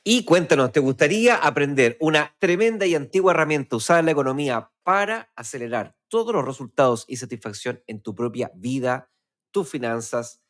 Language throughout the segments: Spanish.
Y cuéntanos, ¿te gustaría aprender una tremenda y antigua herramienta usada en la economía para acelerar todos los resultados y satisfacción en tu propia vida, tus finanzas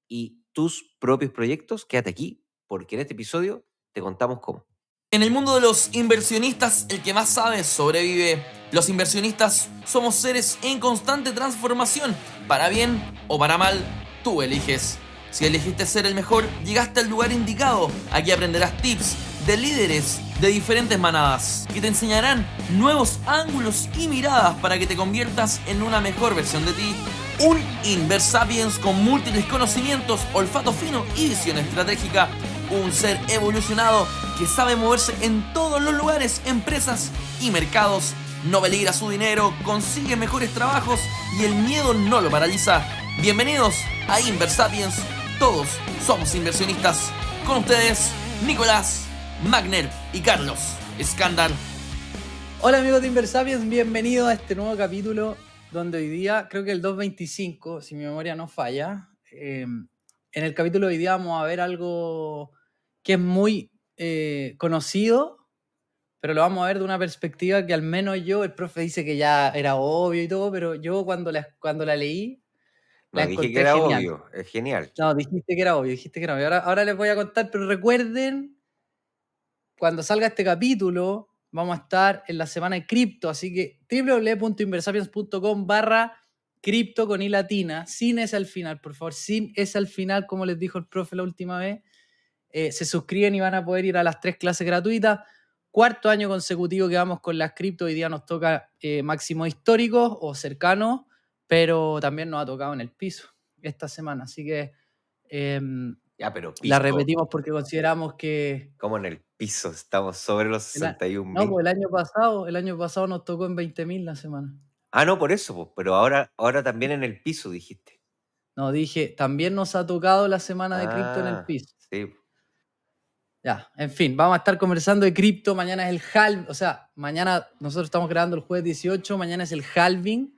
y tus propios proyectos? Quédate aquí, porque en este episodio te contamos cómo. En el mundo de los inversionistas, el que más sabe sobrevive. Los inversionistas somos seres en constante transformación. Para bien o para mal, tú eliges. Si elegiste ser el mejor, llegaste al lugar indicado. Aquí aprenderás tips de líderes de diferentes manadas que te enseñarán nuevos ángulos y miradas para que te conviertas en una mejor versión de ti. Un Inversapiens con múltiples conocimientos, olfato fino y visión estratégica. Un ser evolucionado que sabe moverse en todos los lugares, empresas y mercados. No peligra su dinero, consigue mejores trabajos y el miedo no lo paraliza. Bienvenidos a Inversapiens. Todos somos inversionistas. Con ustedes, Nicolás, Magner y Carlos Escándar. Hola amigos de Inversapiens, bienvenidos a este nuevo capítulo donde hoy día, creo que el 225, si mi memoria no falla, en el capítulo de hoy día vamos a ver algo que es muy conocido, pero lo vamos a ver de una perspectiva que al menos yo, el profe dice que ya era obvio y todo, pero yo cuando la leí, la No dije que encontré era genial. obvio, es genial. No, dijiste que era obvio. Ahora les voy a contar, pero recuerden, cuando salga este capítulo, vamos a estar en la semana de cripto, así que www.inversapiens.com/cripto con i latina, sin S al final, por favor, sin S al final, como les dijo el profe la última vez. Se suscriben y van a poder ir a las 3 clases gratuitas. Cuarto año consecutivo que vamos con las cripto. Hoy día nos toca máximos históricos o cercanos, pero también nos ha tocado en el piso esta semana. Así que Ya, pero la piso, repetimos porque consideramos que como en el piso, estamos sobre los no, 61.000. pues el año pasado nos tocó en 20.000 la semana. Ah, no, por eso, pues, pero ahora también en el piso dijiste. No, dije, también nos ha tocado la semana de cripto en el Ah, piso. sí. Ya, en fin, vamos a estar conversando de cripto. Mañana es el halving, o sea, mañana nosotros estamos grabando el jueves 18, mañana es el halving,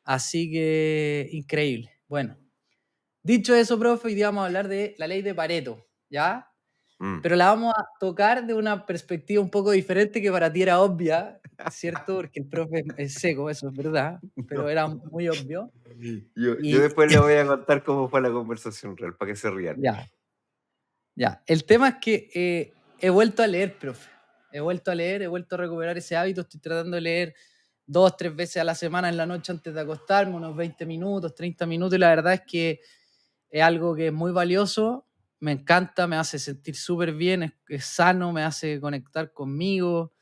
así que increíble. Bueno, dicho eso, profe, hoy día vamos a hablar de la ley de Pareto, ¿ya? Mm. Pero la vamos a tocar de una perspectiva un poco diferente que para ti era obvia, ¿cierto? Porque el profe es seco, eso es verdad, pero era muy obvio. Yo Y después le voy a contar cómo fue la conversación real, para que se rían. ya, ya. El tema es que he vuelto a leer, profe. He vuelto a recuperar ese hábito. Estoy tratando de leer 2, 3 veces a la semana en la noche antes de acostarme, unos 20 minutos, 30 minutos, y la verdad es que es algo que es muy valioso. Me encanta, me hace sentir súper bien, es sano, me hace conectar conmigo.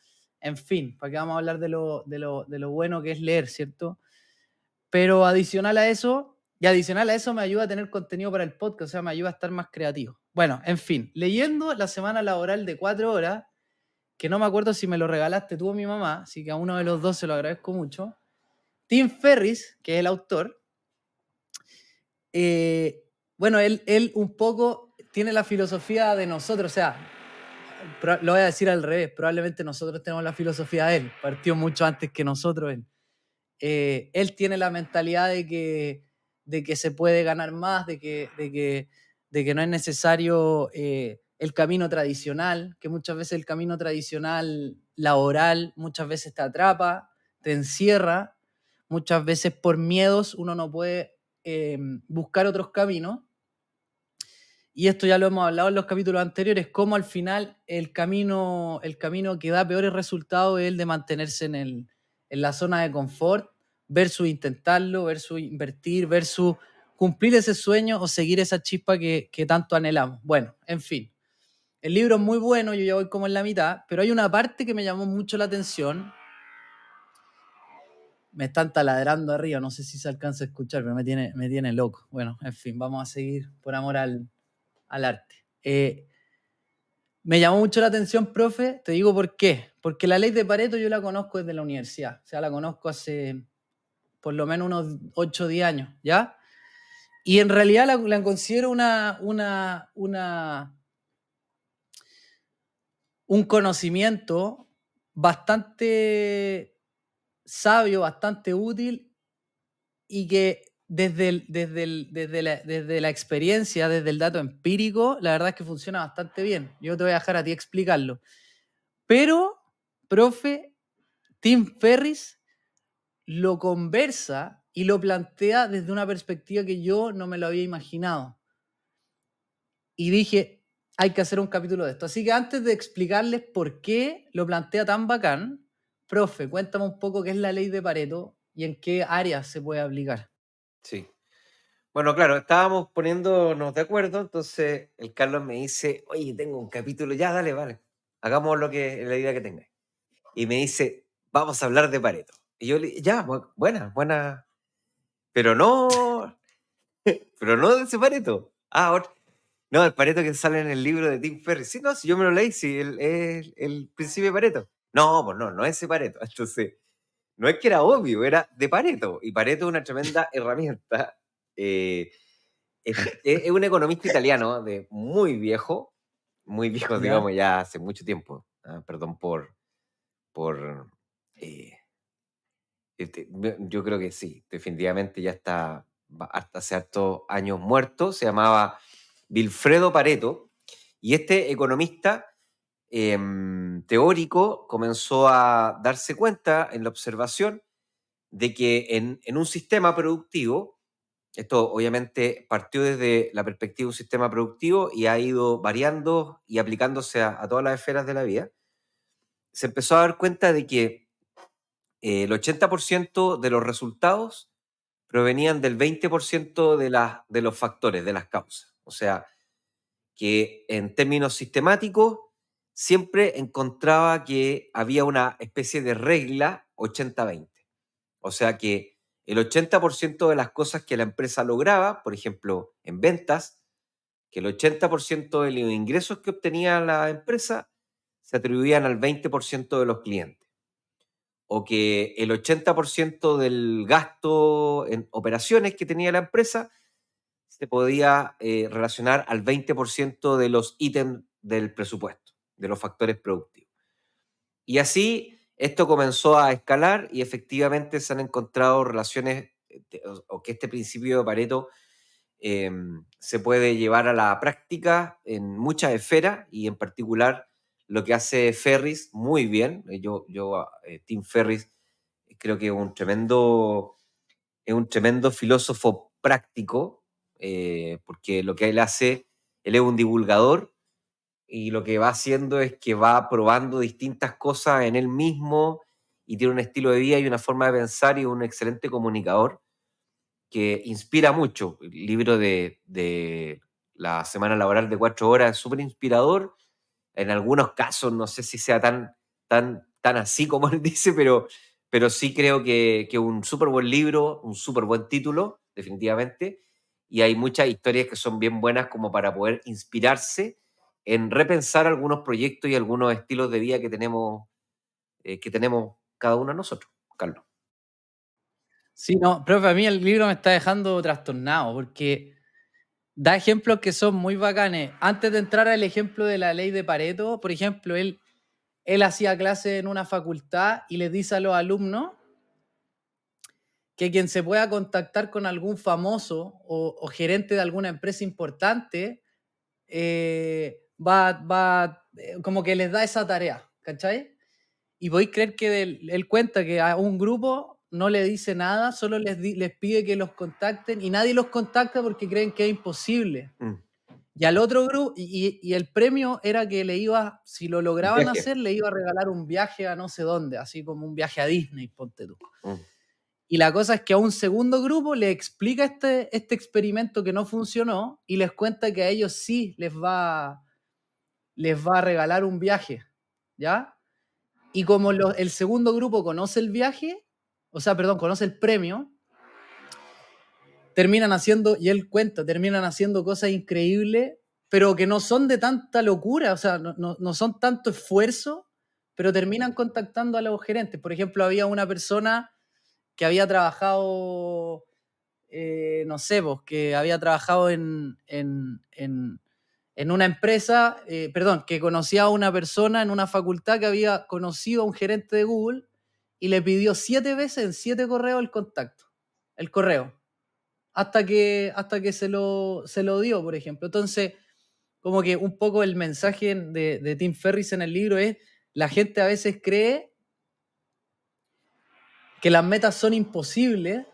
En fin, ¿para qué vamos a hablar de lo bueno que es leer, cierto? Pero adicional a eso me ayuda a tener contenido para el podcast, o sea, me ayuda a estar más creativo. Bueno, en fin, leyendo la semana laboral de 4 horas, que no me acuerdo si me lo regalaste tú o mi mamá, así que a uno de los dos se lo agradezco mucho. Tim Ferriss, que es el autor, bueno, él un poco tiene la filosofía de nosotros, o sea, lo voy a decir al revés, probablemente nosotros tenemos la filosofía de él, partió mucho antes que nosotros él. Él tiene la mentalidad de que se puede ganar más, de que no es necesario el camino tradicional, que muchas veces el camino tradicional laboral muchas veces te atrapa, te encierra, muchas veces por miedos uno no puede buscar otros caminos. Y esto ya lo hemos hablado en los capítulos anteriores, cómo al final el camino que da peores resultados es el de mantenerse en la zona de confort, versus intentarlo, versus invertir, versus cumplir ese sueño o seguir esa chispa que tanto anhelamos. Bueno, en fin. El libro es muy bueno, yo ya voy como en la mitad, pero hay una parte que me llamó mucho la atención. Me están taladrando arriba, no sé si se alcanza a escuchar, pero me tiene loco. Bueno, en fin, vamos a seguir por amor al arte. Me llamó mucho la atención, profe, te digo por qué. Porque la ley de Pareto yo la conozco desde la universidad, o sea, la conozco hace por lo menos unos 8 o 10 años, ¿ya? Y en realidad la considero un conocimiento bastante sabio, bastante útil y que desde la experiencia, desde el dato empírico, la verdad es que funciona bastante bien. Yo te voy a dejar a ti explicarlo. Pero, profe, Tim Ferriss lo conversa y lo plantea desde una perspectiva que yo no me lo había imaginado. Y dije, hay que hacer un capítulo de esto. Así que antes de explicarles por qué lo plantea tan bacán, profe, cuéntame un poco qué es la ley de Pareto y en qué áreas se puede aplicar. Sí. Bueno, claro, estábamos poniéndonos de acuerdo, entonces el Carlos me dice, oye, tengo un capítulo, ya, dale, vale, hagamos la idea que tengáis. Y me dice, vamos a hablar de Pareto. Y yo le ya, buena, pero no, pero no de ese Pareto. No, el Pareto que sale en el libro de Tim Ferriss. Sí, no, si yo me lo leí, sí, el principio de Pareto. No, pues no es ese Pareto. Entonces, no es que era obvio, era de Pareto. Y Pareto es una tremenda herramienta. Es un economista italiano de muy viejo, ¿Ya? digamos, ya hace mucho tiempo. Perdón por eh, yo creo que sí, definitivamente ya está hasta hace hartos años muerto. Se llamaba Vilfredo Pareto. Y este economista teórico comenzó a darse cuenta en la observación de que en un sistema productivo, esto obviamente partió desde la perspectiva de un sistema productivo y ha ido variando y aplicándose a todas las esferas de la vida, se empezó a dar cuenta de que el 80% de los resultados provenían del 20% de los factores, de las causas. O sea, que en términos sistemáticos siempre encontraba que había una especie de regla 80-20. O sea que el 80% de las cosas que la empresa lograba, por ejemplo, en ventas, que el 80% de los ingresos que obtenía la empresa se atribuían al 20% de los clientes. O que el 80% del gasto en operaciones que tenía la empresa se podía relacionar al 20% de los ítems del presupuesto, de los factores productivos. Y así esto comenzó a escalar y efectivamente se han encontrado relaciones o que este principio de Pareto se puede llevar a la práctica en muchas esferas y en particular lo que hace Ferris muy bien. Tim Ferris, creo que es un tremendo filósofo práctico, porque lo que él hace, él es un divulgador y lo que va haciendo es que va probando distintas cosas en él mismo y tiene un estilo de vida y una forma de pensar y un excelente comunicador que inspira mucho. El libro de la semana laboral de 4 horas es súper inspirador. En algunos casos no sé si sea tan así como él dice, pero sí creo que un súper buen libro, un súper buen título, definitivamente. Y hay muchas historias que son bien buenas como para poder inspirarse en repensar algunos proyectos y algunos estilos de vida que tenemos cada uno de nosotros, Carlos. Sí, no, profe, a mí el libro me está dejando trastornado porque da ejemplos que son muy bacanes. Antes de entrar al ejemplo de la ley de Pareto, por ejemplo, él hacía clase en una facultad y les dice a los alumnos que quien se pueda contactar con algún famoso o gerente de alguna empresa importante como que les da esa tarea, ¿cachai? Y podéis creer que él cuenta que a un grupo no le dice nada, solo les pide que los contacten y nadie los contacta porque creen que es imposible. Mm. Y al otro grupo, y el premio era que si lo lograban Viaje. hacer, le iba a regalar un viaje a no sé dónde, así como un viaje a Disney, ponte tú. Mm. Y la cosa es que a un segundo grupo le explica este experimento que no funcionó y les cuenta que a ellos sí les va a regalar un viaje, ¿ya? Y como el segundo grupo conoce el viaje, conoce el premio, y él cuenta, terminan haciendo cosas increíbles, pero que no son de tanta locura, o sea, no son tanto esfuerzo, pero terminan contactando a los gerentes. Por ejemplo, había una persona que había trabajado, no sé, pues, que había trabajado en una empresa, que conocía a una persona en una facultad que había conocido a un gerente de Google y le pidió 7 veces en 7 correos el correo. hasta que se lo dio, por ejemplo. Entonces, como que un poco el mensaje de Tim Ferriss en el libro es, la gente a veces cree que las metas son imposibles.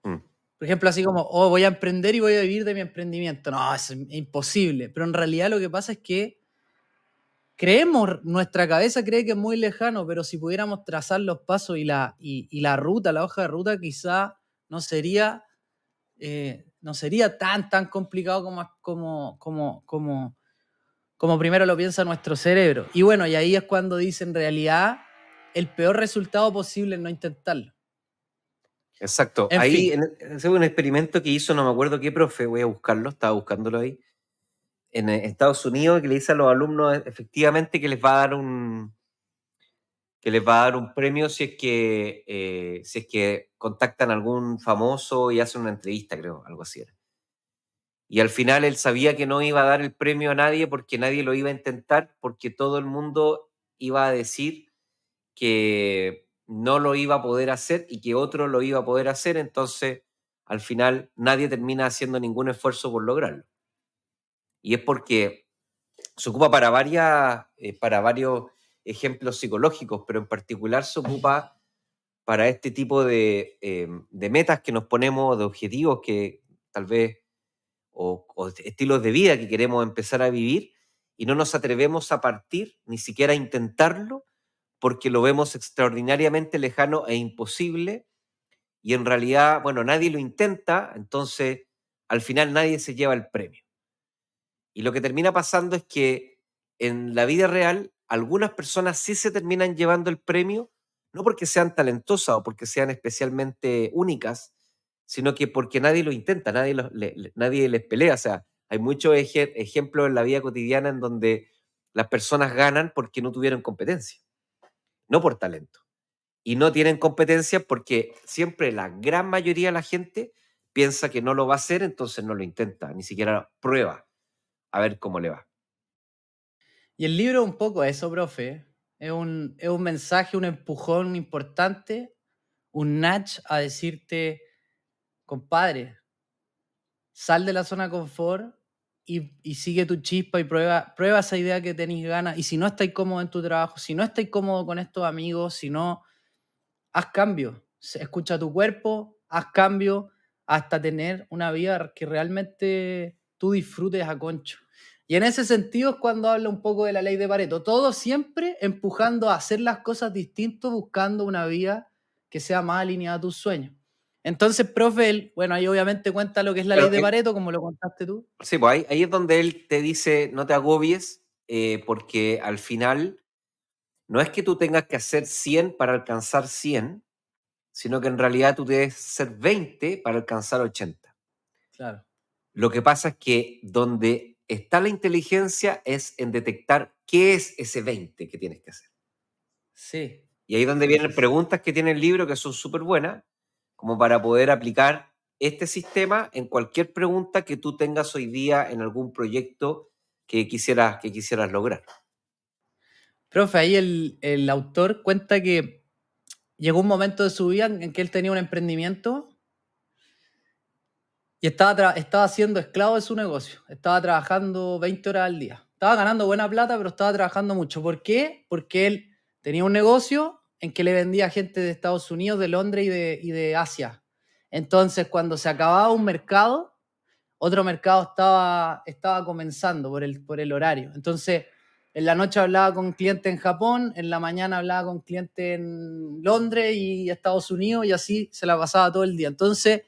Mm. Por ejemplo, así como, oh, voy a emprender y voy a vivir de mi emprendimiento. No, es imposible. Pero en realidad lo que pasa es que nuestra cabeza cree que es muy lejano, pero si pudiéramos trazar los pasos y la ruta, la hoja de ruta, quizá no sería tan complicado como primero lo piensa nuestro cerebro. Y bueno, y ahí es cuando dice, en realidad, el peor resultado posible es no intentarlo. Exacto. En Ahí, fin. ese fue un experimento que hizo, no me acuerdo qué profe, voy a buscarlo, estaba buscándolo ahí, en Estados Unidos, que le dice a los alumnos efectivamente que les va a dar un premio si es que contactan a algún famoso y hacen una entrevista, creo, algo así era. Y al final él sabía que no iba a dar el premio a nadie porque nadie lo iba a intentar, porque todo el mundo iba a decir que no lo iba a poder hacer y que otro lo iba a poder hacer, entonces al final nadie termina haciendo ningún esfuerzo por lograrlo. Y es porque se ocupa para varios ejemplos psicológicos, pero en particular se ocupa para este tipo de metas que nos ponemos, de objetivos que tal vez, o estilos de vida que queremos empezar a vivir y no nos atrevemos a partir, ni siquiera a intentarlo, porque lo vemos extraordinariamente lejano e imposible, y en realidad, bueno, nadie lo intenta, entonces al final nadie se lleva el premio. Y lo que termina pasando es que en la vida real algunas personas sí se terminan llevando el premio, no porque sean talentosas o porque sean especialmente únicas, sino que porque nadie lo intenta, nadie les pelea. O sea, hay muchos ejemplos en la vida cotidiana en donde las personas ganan porque no tuvieron competencia, no por talento. Y no tienen competencia porque siempre la gran mayoría de la gente piensa que no lo va a hacer, entonces no lo intenta, ni siquiera prueba a ver cómo le va. Y el libro un poco eso, profe. Es un mensaje, un empujón importante, un nudge a decirte, compadre, sal de la zona de confort y sigue tu chispa y prueba esa idea que tenéis ganas. Y si no estáis cómodo en tu trabajo, si no estáis cómodo con estos amigos, si no, haz cambio. Escucha tu cuerpo, haz cambio hasta tener una vida que realmente tú disfrutes a concho. Y en ese sentido es cuando habla un poco de la ley de Pareto. Todo siempre empujando a hacer las cosas distintas, buscando una vida que sea más alineada a tus sueños. Entonces, profe, bueno, ahí obviamente cuenta lo que es la ley Bueno, de Pareto, como lo contaste tú. sí, pues ahí es donde él te dice, no te agobies, porque al final no es que tú tengas que hacer 100 para alcanzar 100, sino que en realidad tú debes ser 20 para alcanzar 80. Claro. Lo que pasa es que donde está la inteligencia es en detectar qué es ese 20 que tienes que hacer. Sí. Y ahí es donde Sí, vienen sí, sí. preguntas que tiene el libro que son súper buenas, como para poder aplicar este sistema en cualquier pregunta que tú tengas hoy día en algún proyecto que quisieras lograr. Profe, ahí el autor cuenta que llegó un momento de su vida en que él tenía un emprendimiento y estaba siendo esclavo de su negocio. Estaba trabajando 20 horas al día. Estaba ganando buena plata, pero estaba trabajando mucho. ¿Por qué? Porque él tenía un negocio en que le vendía a gente de Estados Unidos, de Londres y de Asia. Entonces, cuando se acababa un mercado, otro mercado estaba comenzando por el horario. Entonces, en la noche hablaba con clientes en Japón, en la mañana hablaba con clientes en Londres y Estados Unidos, y así se la pasaba todo el día. Entonces,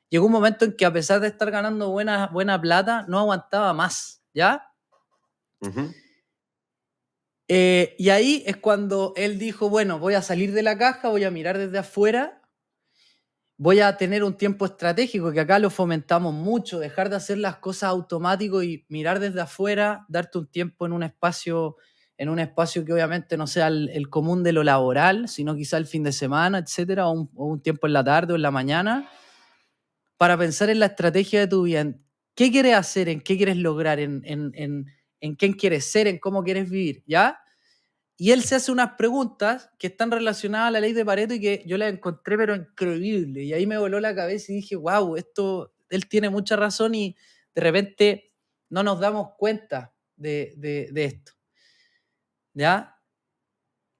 llegó un momento en que a pesar de estar ganando buena plata, no aguantaba más, ¿ya? Ujú. Y ahí es cuando él dijo, bueno, voy a salir de la caja, voy a mirar desde afuera, voy a tener un tiempo estratégico, que acá lo fomentamos mucho, dejar de hacer las cosas automático y mirar desde afuera, darte un tiempo en un espacio que obviamente no sea el común de lo laboral, sino quizá el fin de semana, etcétera, o un tiempo en la tarde o en la mañana, para pensar en la estrategia de tu vida, en qué quieres hacer, en qué quieres lograr, en quién quieres ser, en cómo quieres vivir, ¿ya? Y él se hace unas preguntas que están relacionadas a la ley de Pareto y que yo las encontré pero increíble. Y ahí me voló la cabeza y dije, wow, él tiene mucha razón y de repente no nos damos cuenta de esto. ¿Ya?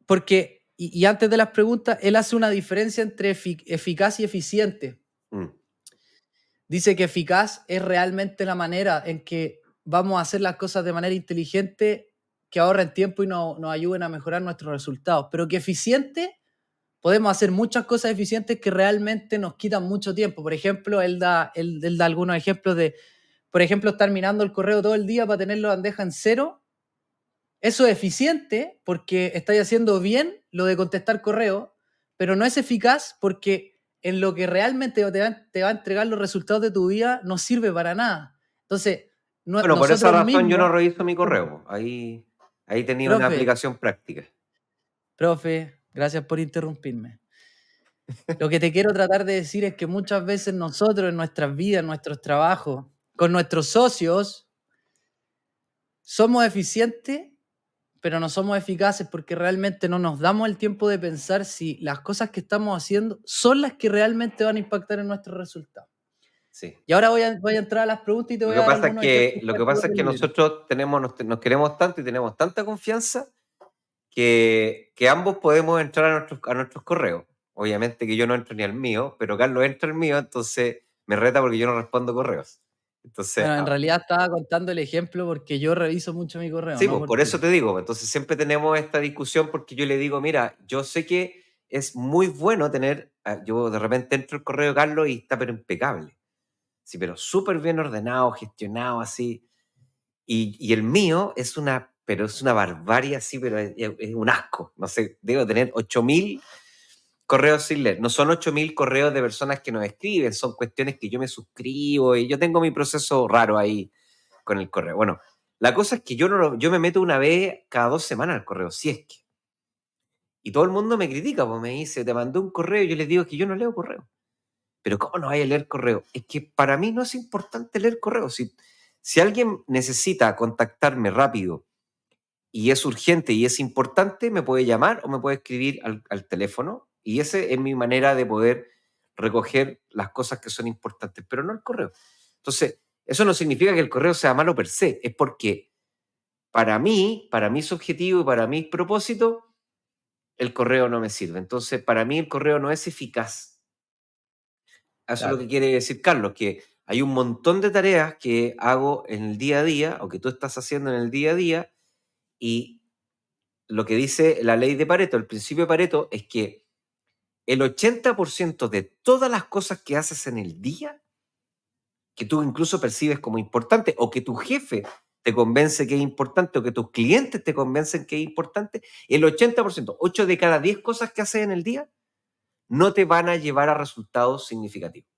Porque, y antes de las preguntas, él hace una diferencia entre eficaz y eficiente. Mm. Dice que eficaz es realmente la manera en que vamos a hacer las cosas de manera inteligente, que ahorren tiempo y nos ayuden a mejorar nuestros resultados. Pero que eficiente, podemos hacer muchas cosas eficientes que realmente nos quitan mucho tiempo. Por ejemplo, él da algunos ejemplos de, por ejemplo, estar mirando el correo todo el día para tener la bandeja en cero. Eso es eficiente porque estáis haciendo bien lo de contestar correo, pero no es eficaz porque en lo que realmente te va a entregar los resultados de tu vida no sirve para nada. Entonces, Bueno, por esa nosotros razón yo no mismos... reviso mi correo. Ahí tenía una Profe, aplicación práctica. gracias por interrumpirme. Lo que te quiero tratar de decir es que muchas veces nosotros en nuestras vidas, en nuestros trabajos, con nuestros socios, somos eficientes, pero no somos eficaces porque realmente no nos damos el tiempo de pensar si las cosas que estamos haciendo son las que realmente van a impactar en nuestros resultados. Sí. Y ahora voy a entrar a las preguntas y te Lo voy que a dar pasa es algunos que, ejemplos lo que pasa es prácticos que del libro. nosotros nos queremos tanto y tenemos tanta confianza que ambos podemos entrar a nuestros correos. Obviamente que yo no entro ni al mío, pero Carlos entra al mío, entonces me reta porque yo no respondo correos. Entonces, Bueno, en realidad estaba contando el ejemplo porque yo reviso mucho mi correo, sí, no pues por por eso ti. te digo, entonces siempre tenemos esta discusión porque yo le digo, mira, yo sé que es muy bueno tener, yo de repente entro al correo de Carlos y está pero impecable, sí, pero súper bien ordenado, gestionado así, y el mío pero es una barbarie así, pero es un asco, no sé, debo tener 8.000 correos sin leer, no son 8.000 correos de personas que nos escriben, son cuestiones que yo me suscribo y yo tengo mi proceso raro ahí con el correo. Bueno, la cosa es que yo me meto una vez cada 2 semanas al correo, si es que. Y todo el mundo me critica, pues me dice, te mandé un correo y yo les digo que yo no leo correo. Pero ¿cómo no vaya a leer correo? Es que para mí no es importante leer correo. Si alguien necesita contactarme rápido y es urgente y es importante, me puede llamar o me puede escribir al teléfono. Y esa es mi manera de poder recoger las cosas que son importantes, pero no el correo. Entonces, eso no significa que el correo sea malo per se, es porque para mí, para mis objetivos y para mis propósitos, el correo no me sirve. Entonces, para mí el correo no es eficaz. Eso es lo Claro. que quiere decir Carlos, que hay un montón de tareas que hago en el día a día o que tú estás haciendo en el día a día y lo que dice la ley de Pareto, el principio de Pareto, es que el 80% de todas las cosas que haces en el día, que tú incluso percibes como importante o que tu jefe te convence que es importante o que tus clientes te convencen que es importante, el 80%, 8 de cada 10 cosas que haces en el día, no te van a llevar a resultados significativos.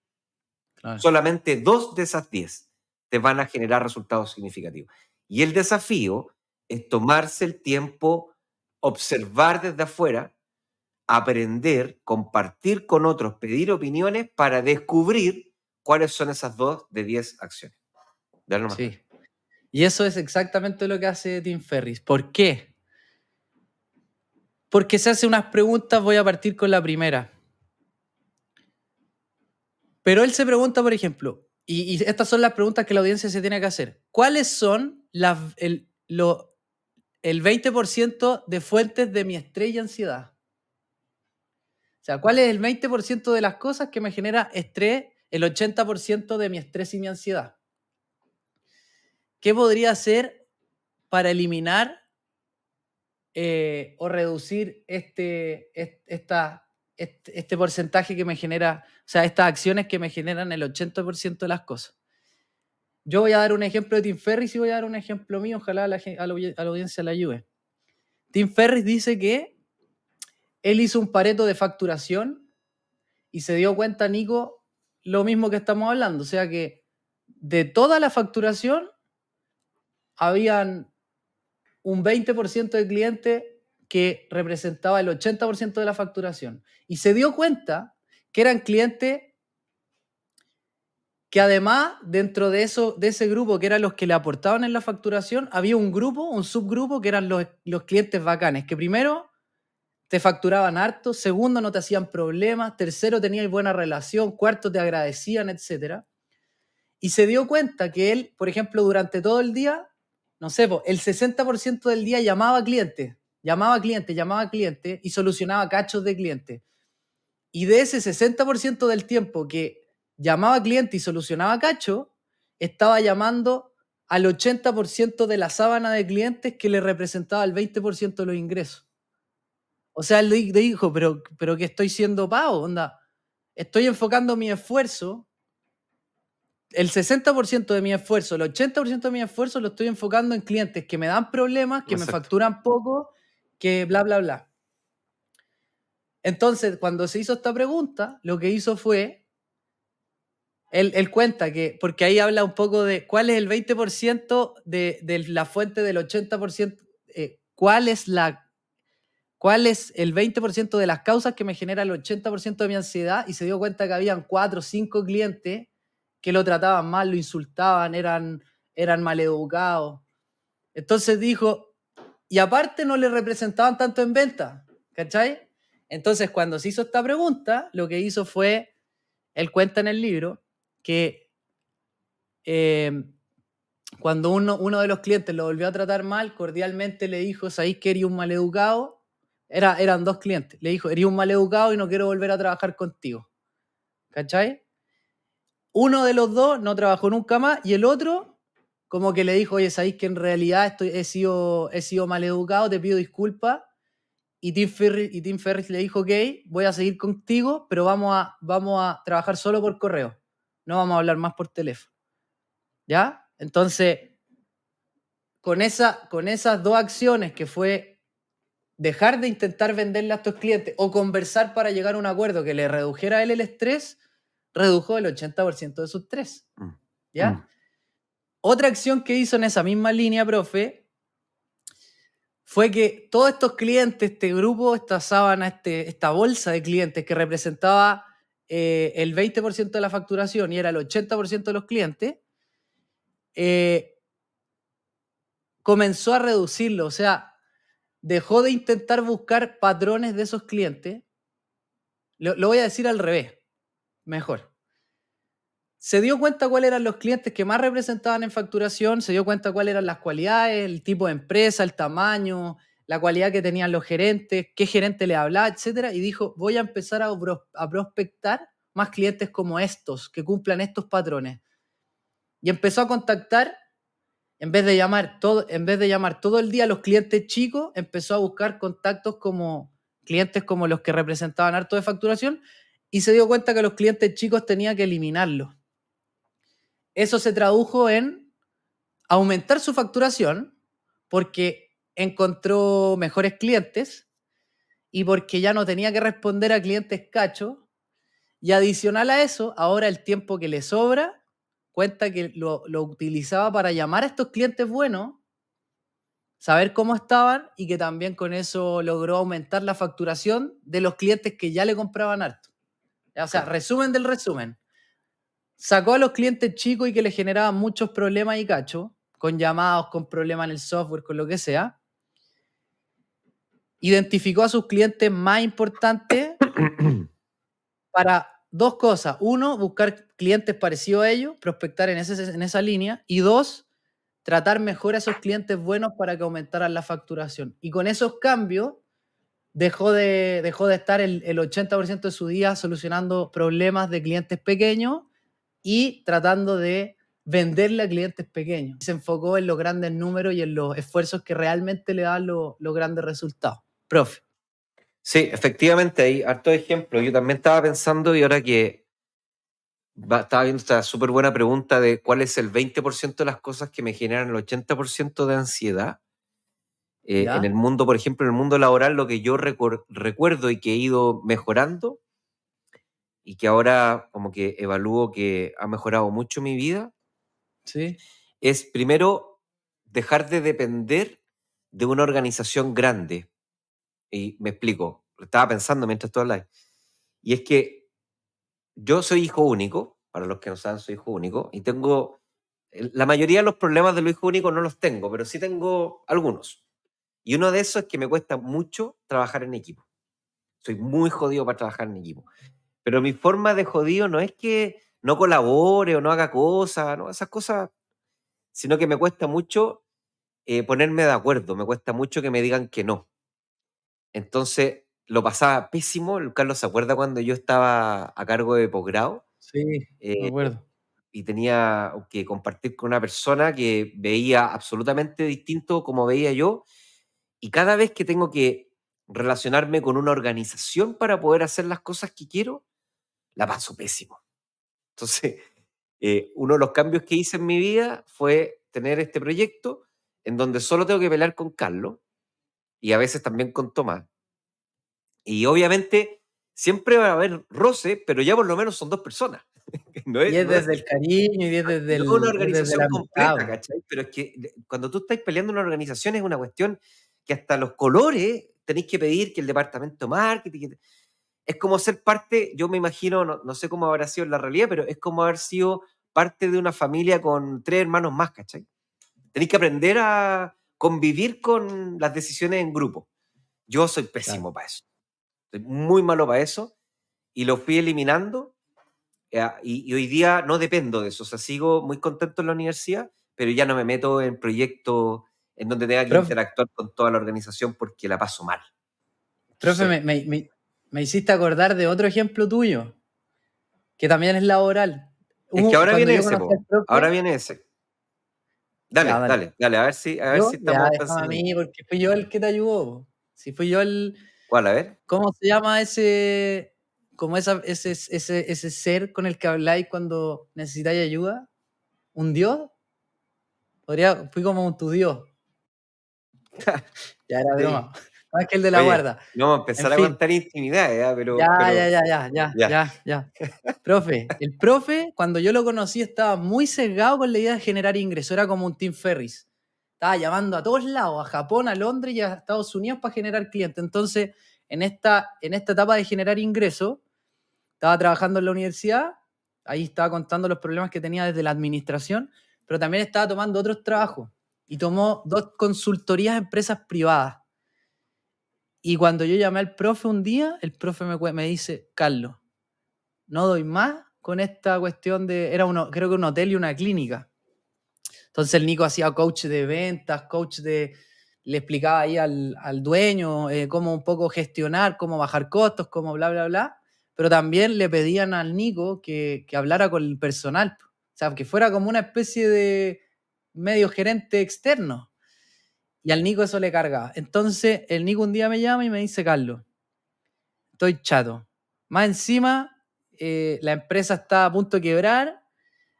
Claro. Solamente 2 de esas 10 te van a generar resultados significativos. Y el desafío es tomarse el tiempo, observar desde afuera, aprender, compartir con otros, pedir opiniones para descubrir cuáles son esas 2 de 10 acciones. Dale nomás. Sí. Y eso es exactamente lo que hace Tim Ferriss. ¿Por qué? Porque se hace unas preguntas, voy a partir con la primera. Pero él se pregunta, por ejemplo, y estas son las preguntas que la audiencia se tiene que hacer. ¿Cuáles son el 20% de fuentes de mi estrés y ansiedad? O sea, ¿cuál es el 20% de las cosas que me genera estrés, el 80% de mi estrés y mi ansiedad? ¿Qué podría hacer para eliminar o reducir este porcentaje que me genera, o sea, estas acciones que me generan el 80% de las cosas? Yo voy a dar un ejemplo de Tim Ferriss y voy a dar un ejemplo mío, ojalá a la audiencia la ayude. Tim Ferriss dice que él hizo un Pareto de facturación y se dio cuenta, Nico, lo mismo que estamos hablando, o sea que de toda la facturación habían un 20% de clientes que representaba el 80% de la facturación. Y se dio cuenta que eran clientes que además, dentro de ese grupo que eran los que le aportaban en la facturación, había un subgrupo que eran los clientes bacanes, que primero te facturaban harto, segundo no te hacían problemas, tercero tenías buena relación, cuarto te agradecían, etc. Y se dio cuenta que él, por ejemplo, durante todo el día, no sé, el 60% del día llamaba clientes y solucionaba cachos de clientes. Y de ese 60% del tiempo que llamaba cliente y solucionaba cacho, estaba llamando al 80% de la sábana de clientes que le representaba el 20% de los ingresos. O sea, él le dijo, pero que estoy siendo pavo, onda. Estoy enfocando mi esfuerzo, el 60% de mi esfuerzo, el 80% de mi esfuerzo lo estoy enfocando en clientes que me dan problemas, que me Exacto. facturan poco, que bla, bla, bla. Entonces, cuando se hizo esta pregunta, lo que hizo fue, él cuenta que, porque ahí habla un poco de cuál es el 20% de la fuente del 80%, cuál es el 20% de las causas que me genera el 80% de mi ansiedad, y se dio cuenta que habían 4 o 5 clientes que lo trataban mal, lo insultaban, eran maleducados. Entonces dijo, y aparte no le representaban tanto en venta, ¿cachai? Entonces cuando se hizo esta pregunta, lo que hizo fue, él cuenta en el libro, que cuando uno de los clientes lo volvió a tratar mal, cordialmente le dijo, ¿sabéis que eres un maleducado? Eran 2 clientes. Le dijo, eres un maleducado y no quiero volver a trabajar contigo. ¿Cachai? Uno de los 2 no trabajó nunca más y el otro como que le dijo, oye, ¿sabéis que en realidad he sido maleducado? Te pido disculpas. Y Tim Ferriss le dijo, ok, voy a seguir contigo, pero vamos a trabajar solo por correo. No vamos a hablar más por teléfono. ¿Ya? Entonces, con esas 2 acciones, que fue dejar de intentar venderle a estos clientes o conversar para llegar a un acuerdo que le redujera a él el estrés, redujo el 80% de su estrés. ¿Ya? Otra acción que hizo en esa misma línea, profe, fue que todos estos clientes, este grupo, esta sábana, esta bolsa de clientes que representaba el 20% de la facturación y era el 80% de los clientes, comenzó a reducirlo. O sea, dejó de intentar buscar patrones de esos clientes. Lo voy a decir al revés, mejor. Se dio cuenta cuáles eran los clientes que más representaban en facturación, se dio cuenta cuáles eran las cualidades, el tipo de empresa, el tamaño, la cualidad que tenían los gerentes, qué gerente le hablaba, etcétera, y dijo, voy a empezar a prospectar más clientes como estos, que cumplan estos patrones. Y empezó a contactar, en vez de llamar todo el día a los clientes chicos, empezó a buscar contactos como clientes como los que representaban harto de facturación, y se dio cuenta que los clientes chicos tenía que eliminarlos. Eso se tradujo en aumentar su facturación porque encontró mejores clientes y porque ya no tenía que responder a clientes cachos. Y adicional a eso, ahora el tiempo que le sobra, cuenta que lo utilizaba para llamar a estos clientes buenos, saber cómo estaban, y que también con eso logró aumentar la facturación de los clientes que ya le compraban harto. O sea, resumen del resumen. Sacó a los clientes chicos y que le generaban muchos problemas y cacho, con llamados, con problemas en el software, con lo que sea. Identificó a sus clientes más importantes para 2 cosas. 1, buscar clientes parecidos a ellos, prospectar en esa línea. Y 2, tratar mejor a esos clientes buenos para que aumentaran la facturación. Y con esos cambios dejó de estar el 80% de su día solucionando problemas de clientes pequeños y tratando de venderle a clientes pequeños. Se enfocó en los grandes números y en los esfuerzos que realmente le dan los grandes resultados. Profe. Sí, efectivamente, hay hartos ejemplos. Yo también estaba pensando, y ahora que estaba viendo esta súper buena pregunta de cuál es el 20% de las cosas que me generan el 80% de ansiedad. En el mundo, por ejemplo, en el mundo laboral, lo que yo recuerdo y que he ido mejorando y que ahora como que evalúo que ha mejorado mucho mi vida, Sí. es primero dejar de depender de una organización grande. Y me explico, estaba pensando mientras tú hablabas. Y es que yo soy hijo único, para los que no saben, soy hijo único, y tengo, la mayoría de los problemas de los hijos únicos no los tengo, pero sí tengo algunos. Y uno de esos es que me cuesta mucho trabajar en equipo. Soy muy jodido para trabajar en equipo. Pero mi forma de jodido no es que no colabore o no haga cosas, no, esas cosas, sino que me cuesta mucho ponerme de acuerdo, me cuesta mucho que me digan que no. Entonces, lo pasaba pésimo. El Carlos se acuerda cuando yo estaba a cargo de posgrado Sí, me eh, acuerdo. y tenía que compartir con una persona que veía absolutamente distinto como veía yo, y cada vez que tengo que relacionarme con una organización para poder hacer las cosas que quiero, la paso pésimo. Entonces, uno de los cambios que hice en mi vida fue tener este proyecto en donde solo tengo que pelear con Carlos y a veces también con Tomás. Y obviamente siempre va a haber roce, pero ya por lo menos son dos personas. No Y es, es no es, desde el cariño y no es una es desde la organización amistad, completa, po. ¿cachai? Pero es que cuando tú estás peleando una organización es una cuestión que hasta los colores tenéis que pedir que el departamento de marketing, es como ser parte, yo me imagino, no, no sé cómo habrá sido en la realidad, pero es como haber sido parte de una familia con 3 hermanos más, ¿cachai? Tenéis que aprender a convivir con las decisiones en grupo. Yo soy Claro. pésimo para eso. Soy muy malo para eso y lo fui eliminando, y hoy día no dependo de eso. O sea, sigo muy contento en la universidad, pero ya no me meto en proyectos en donde tenga que Profe, interactuar con toda la organización porque la paso mal. profe, Entonces, me hiciste acordar de otro ejemplo tuyo, que también es laboral. es que ahora Cuando viene yo ese, conocí po. al profe, Ahora viene ese. ya, Dale, dale. dale, dale, a ver Yo, si ya, estamos en déjame a sintonía. mí, porque fui yo el que te ayudó, po. Si fui yo el, ¿Cuál? A ver. ¿cómo se llama ese, como ese ser con el que habláis cuando necesitáis ayuda? ¿Un dios? Fui como tu dios. Ya era Sí. broma. Más que el de la Oye, guarda. no vamos a En empezar a fin, contar intimidades, ya, ya, pero ya, ya, ya, ya. ya, ya. Profe, el profe, cuando yo lo conocí, estaba muy sesgado con la idea de generar ingresos. Era como un Tim Ferris. Estaba llamando a todos lados, a Japón, a Londres y a Estados Unidos para generar clientes. Entonces, en esta etapa de generar ingresos, estaba trabajando en la universidad, ahí estaba contando los problemas que tenía desde la administración, pero también estaba tomando otros trabajos y tomó 2 consultorías a empresas privadas. Y cuando yo llamé al profe un día, el profe me dice, Carlos, no doy más con esta cuestión de, creo que un hotel y una clínica. Entonces el Nico hacía coach de ventas, le explicaba ahí al dueño cómo un poco gestionar, cómo bajar costos, cómo bla, bla, bla. Pero también le pedían al Nico que hablara con el personal. O sea, que fuera como una especie de medio gerente externo. Y al Nico eso le cargaba. Entonces el Nico un día me llama y me dice, Carlos, estoy chato. Más encima, la empresa está a punto de quebrar,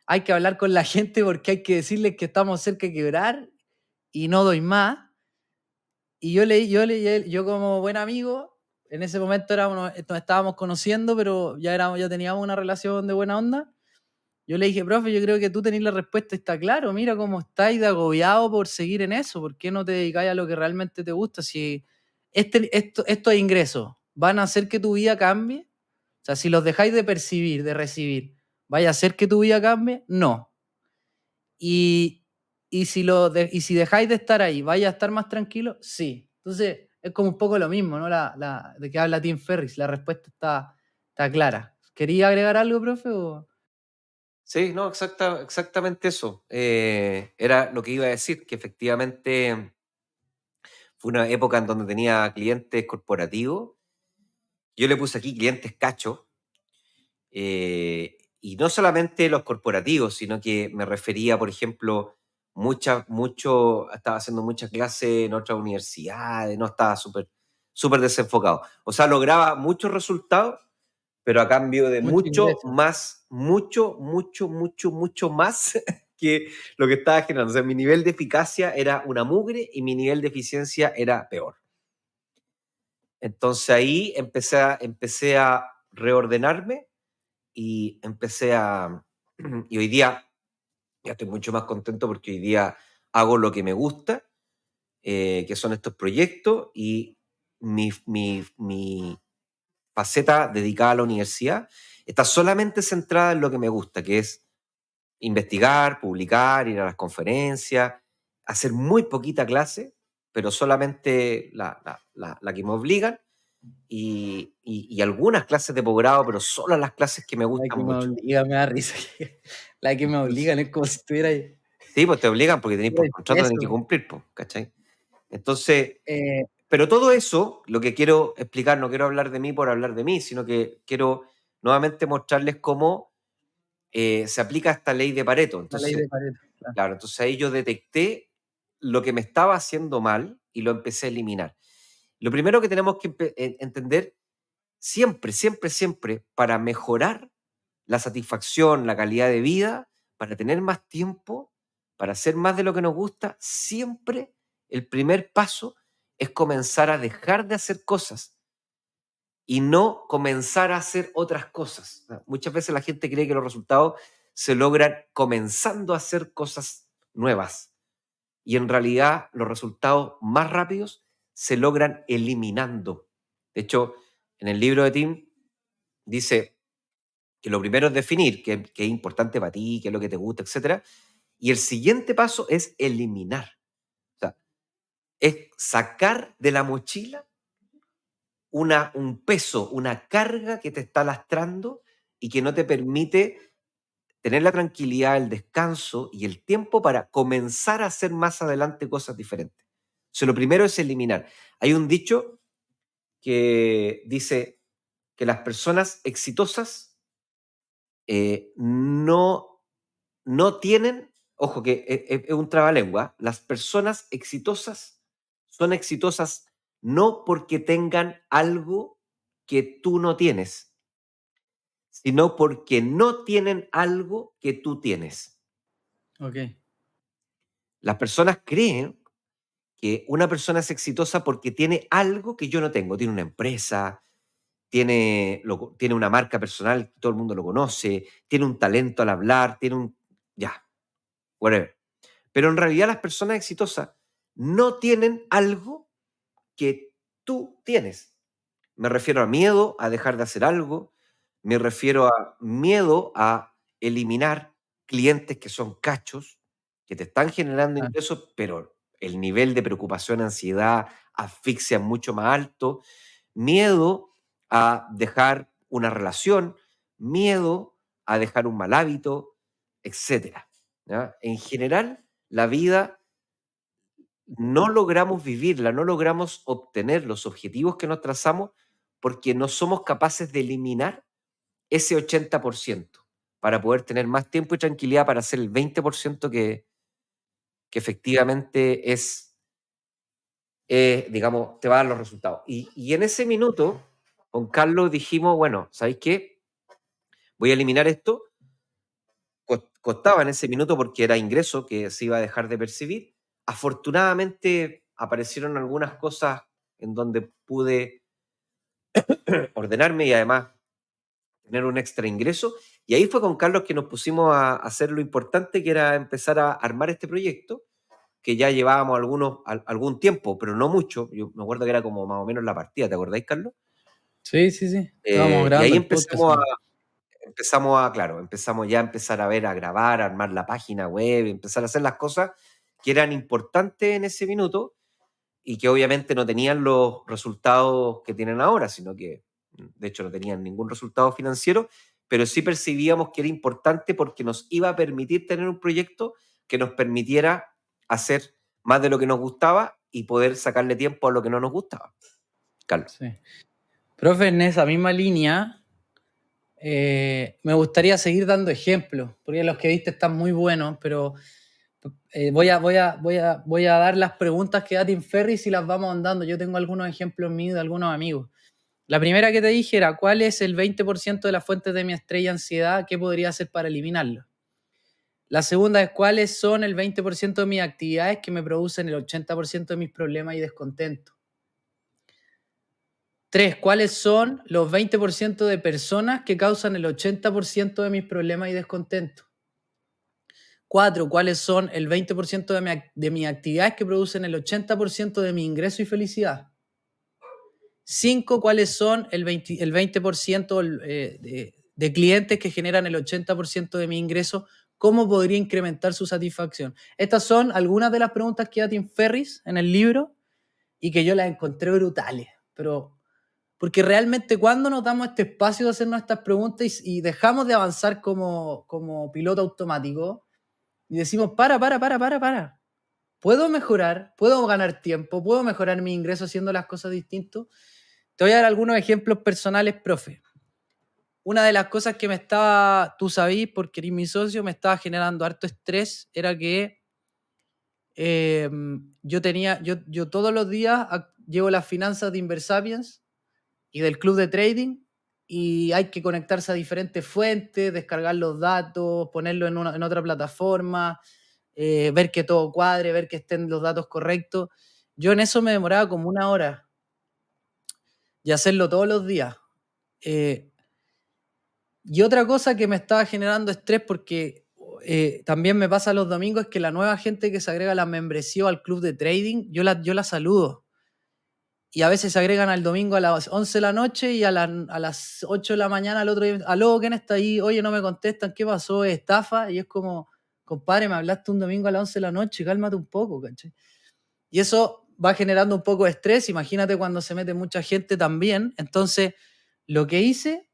hay que hablar con la gente porque hay que decirles que estamos cerca de quebrar y no doy más. Y yo como buen amigo, en ese momento nos estábamos conociendo, pero ya teníamos una relación de buena onda. Yo le dije, profe, yo creo que tú tenés la respuesta, está claro, mira cómo estáis de agobiado por seguir en eso, ¿por qué no te dedicáis a lo que realmente te gusta? Si estos ingresos van a hacer que tu vida cambie, o sea, si los dejáis de percibir, de recibir, ¿vaya a hacer que tu vida cambie? No. Y, y si dejáis de estar ahí, ¿vaya a estar más tranquilo? Sí. Entonces, es como un poco lo mismo, ¿no? De que habla Tim Ferris, la respuesta está clara. ¿Quería agregar algo, profe? Sí, no, exactamente eso. Era lo que iba a decir, que efectivamente fue una época en donde tenía clientes corporativos. Yo le puse aquí clientes cacho, y no solamente los corporativos, sino que me refería, por ejemplo, estaba haciendo muchas clases en otras universidades, no estaba súper desenfocado. O sea, lograba muchos resultados, pero a cambio de Mucho mucho ingreso. más, mucho más que lo que estaba generando. O sea, mi nivel de eficacia era una mugre y mi nivel de eficiencia era peor. Entonces ahí empecé a reordenarme y y hoy día ya estoy mucho más contento porque hoy día hago lo que me gusta, que son estos proyectos, y mi faceta dedicada a la universidad está solamente centrada en lo que me gusta, que es investigar, publicar, ir a las conferencias, hacer muy poquita clase, pero solamente la que me obligan, y algunas clases de posgrado, pero solo las clases que me La gustan que me mucho. obliga, me da risa. La que me obligan es como si estuviera ahí. Sí, pues te obligan porque tenéis por contrato, tenéis que Eso. cumplir, pues, ¿cachai? Entonces, Eh, pero todo eso, lo que quiero explicar, no quiero hablar de mí por hablar de mí, sino que quiero nuevamente mostrarles cómo se aplica esta ley de Pareto. la ley Entonces, de Pareto. Claro. claro, entonces ahí yo detecté lo que me estaba haciendo mal y lo empecé a eliminar. Lo primero que tenemos que entender siempre, siempre, siempre, para mejorar la satisfacción, la calidad de vida, para tener más tiempo, para hacer más de lo que nos gusta, siempre el primer paso es comenzar a dejar de hacer cosas y no comenzar a hacer otras cosas. Muchas veces la gente cree que los resultados se logran comenzando a hacer cosas nuevas, y en realidad los resultados más rápidos se logran eliminando. De hecho, en el libro de Tim dice que lo primero es definir qué es importante para ti, qué es lo que te gusta, etcétera, y el siguiente paso es eliminar. O sea, es sacar de la mochila un peso, una carga que te está lastrando y que no te permite tener la tranquilidad, el descanso y el tiempo para comenzar a hacer más adelante cosas diferentes. O sea, lo primero es eliminar. Hay un dicho que dice que las personas exitosas no tienen, ojo que es un trabalengua, las personas exitosas son exitosas no porque tengan algo que tú no tienes, sino porque no tienen algo que tú tienes. Ok. Las personas creen que una persona es exitosa porque tiene algo que yo no tengo. Tiene una empresa, tiene una marca personal, todo el mundo lo conoce, tiene un talento al hablar, ya, whatever. Pero en realidad las personas exitosas no tienen algo que tú tienes. Me refiero a miedo a dejar de hacer algo, me refiero a miedo a eliminar clientes que son cachos, que te están generando Ah, ingresos, pero el nivel de preocupación, ansiedad, asfixia es mucho más alto, miedo a dejar una relación, miedo a dejar un mal hábito, etcétera, ¿ya? En general, la vida no logramos vivirla, no logramos obtener los objetivos que nos trazamos porque no somos capaces de eliminar ese 80% para poder tener más tiempo y tranquilidad para hacer el 20% que efectivamente digamos, te va a dar los resultados. Y en ese minuto, con Carlos dijimos, bueno, ¿sabéis qué? Voy a eliminar esto. Costaba en ese minuto porque era ingreso que se iba a dejar de percibir. Afortunadamente aparecieron algunas cosas en donde pude ordenarme y además tener un extra ingreso. Y ahí fue con Carlos que nos pusimos a hacer lo importante, que era empezar a armar este proyecto, que ya llevábamos algún tiempo, pero no mucho. Yo me acuerdo que era como más o menos la partida, ¿te acordáis, Carlos? sí, sí, sí. Estábamos Y ahí grabando el podcast. Sí. claro, empezamos ya a empezar a ver, a grabar, a armar la página web, empezar a hacer las cosas que eran importantes en ese minuto y que obviamente no tenían los resultados que tienen ahora, sino que de hecho no tenían ningún resultado financiero, pero sí percibíamos que era importante porque nos iba a permitir tener un proyecto que nos permitiera hacer más de lo que nos gustaba y poder sacarle tiempo a lo que no nos gustaba. Carlos. Sí. Profe, en esa misma línea, me gustaría seguir dando ejemplos, porque los que viste están muy buenos, pero voy a dar las preguntas que da Tim Ferriss y las vamos andando. Yo tengo algunos ejemplos míos de algunos amigos. La primera que te dije era, ¿cuál es el 20% de las fuentes de mi estrés y ansiedad? ¿Qué podría hacer para eliminarlo? La segunda es, ¿cuáles son el 20% de mis actividades que me producen el 80% de mis problemas y descontentos? 3, ¿cuáles son los 20% de personas que causan el 80% de mis problemas y descontentos? 4, ¿cuáles son el 20% de mis actividades que producen el 80% de mi ingreso y felicidad? 5, ¿cuáles son el 20% de clientes que generan el 80% de mi ingreso, ¿cómo podría incrementar su satisfacción? Estas son algunas de las preguntas que da Tim Ferriss en el libro y que yo las encontré brutales, pero porque realmente cuando nos damos este espacio de hacernos estas preguntas y dejamos de avanzar como piloto automático y decimos, para. ¿Puedo mejorar? ¿Puedo ganar tiempo? ¿Puedo mejorar mi ingreso haciendo las cosas distintos? Te voy a dar algunos ejemplos personales, profe. Una de las cosas que tú sabís, porque eres mi socio, me estaba generando harto estrés, era que yo todos los días llevo las finanzas de Inversapiens y del club de trading y hay que conectarse a diferentes fuentes, descargar los datos, ponerlo en otra plataforma, ver que todo cuadre, ver que estén los datos correctos. Yo en eso me demoraba como 1 hora y hacerlo todos los días. Y otra cosa que me estaba generando estrés, porque también me pasa los domingos, es que la nueva gente que se agrega a la membresía o al club de trading, yo la saludo. Y a veces se agregan al domingo a las 11 de la noche y a las 8 de la mañana al otro día, aló, ¿quién está ahí? Oye, no me contestan, ¿qué pasó? ¿Es estafa? Y es como, compadre, me hablaste un domingo a las 11 de la noche, cálmate un poco, ¿cachai? Y eso va generando un poco de estrés, imagínate cuando se mete mucha gente también. Entonces, lo que hice,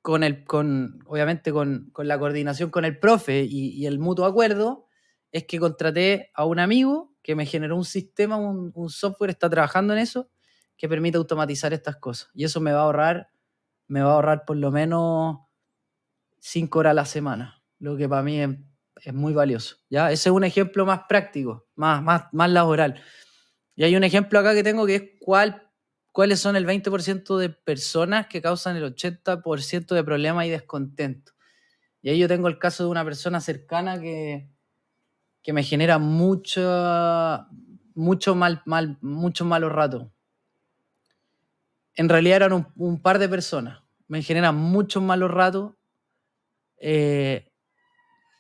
obviamente con la coordinación con el profe y el mutuo acuerdo, es que contraté a un amigo que me generó un sistema, un software, está trabajando en eso, que permite automatizar estas cosas. Y eso me va a ahorrar por lo menos 5 horas a la semana, lo que para mí es muy valioso. ¿Ya? Ese es un ejemplo más práctico, más laboral. Y hay un ejemplo acá que tengo que es cuáles son el 20% de personas que causan el 80% de problemas y descontento. Y ahí yo tengo el caso de una persona cercana que me genera muchos malos ratos. En realidad eran un par de personas. Me generan muchos malos ratos.